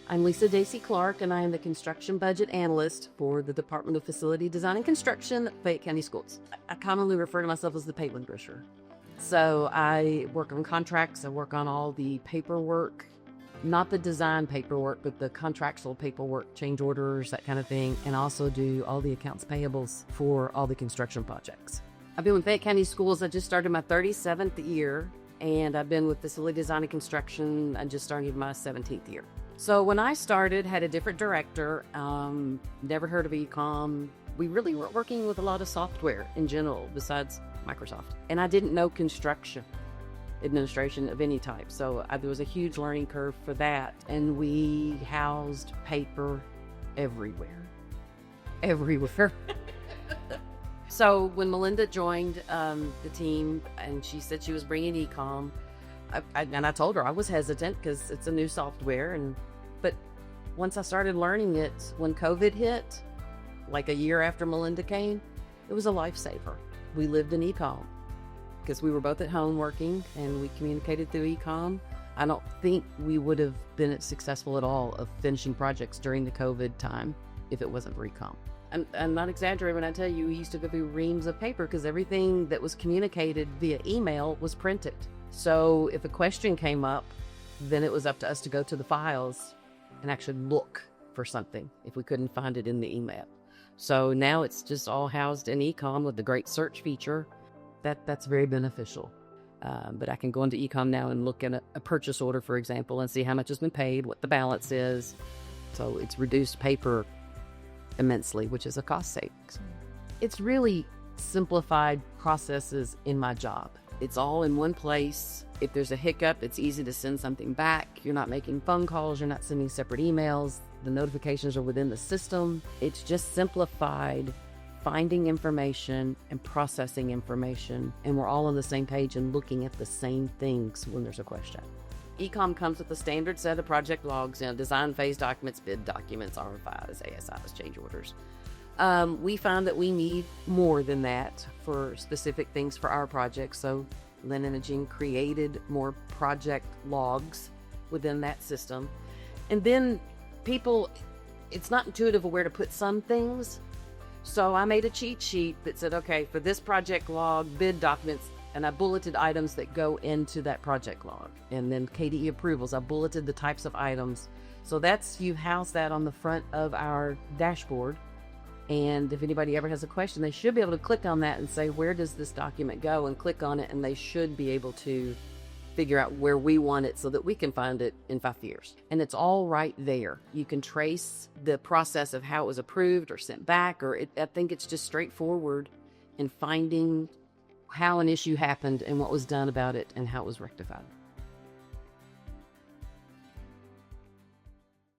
I'm Lisa Daisy Clark, and I am the Construction Budget Analyst for the Department of Facility Design and Construction, Fayette County Schools. I commonly refer to myself as the payment pusher. So I work on contracts, I work on all the paperwork, not the design paperwork, but the contractual paperwork, change orders, that kind of thing, and also do all the accounts payables for all the construction projects. I've been with Fayette County Schools. I just started my 37th year, and I've been with Facility Design and Construction. I just started my 17th year. So when I started, had a different director, never heard of eComm. We really weren't working with a lot of software in general besides Microsoft. And I didn't know construction administration of any type. So there was a huge learning curve for that. And we housed paper everywhere. Everywhere. So when Melinda joined the team and she said she was bringing eComm, I told her I was hesitant because it's a new software, but once I started learning it, when COVID hit, like a year after Melinda came, it was a lifesaver. We lived in eComm because we were both at home working and we communicated through eComm. I don't think we would have been successful at all of finishing projects during the COVID time if it wasn't for eComm. I'm not exaggerating when I tell you we used to go through reams of paper because everything that was communicated via email was printed. So if a question came up, then it was up to us to go to the files and actually look for something if we couldn't find it in the email. So now it's just all housed in eComm with the great search feature. That's very beneficial. But I can go into eComm now and look at a purchase order, for example, and see how much has been paid, what the balance is. So it's reduced paper immensely, which is a cost savings. It's really simplified processes in my job. It's all in one place. If there's a hiccup, it's easy to send something back. You're not making phone calls. You're not sending separate emails. The notifications are within the system. It's just simplified finding information and processing information. And we're all on the same page and looking at the same things when there's a question. eComm comes with a standard set of project logs, design phase documents, bid documents, RFIs, ASIs, change orders. We found that we need more than that for specific things for our projects. So Lynn Imaging created more project logs within that system. And then it's not intuitive of where to put some things. So I made a cheat sheet that said, okay, for this project log, bid documents, and I bulleted items that go into that project log. And then KDE approvals, I bulleted the types of items. So you house that on the front of our dashboard. And if anybody ever has a question, they should be able to click on that and say, where does this document go? And click on it, and they should be able to figure out where we want it so that we can find it in 5 years. And it's all right there. You can trace the process of how it was approved or sent back, I think it's just straightforward in finding how an issue happened and what was done about it and how it was rectified.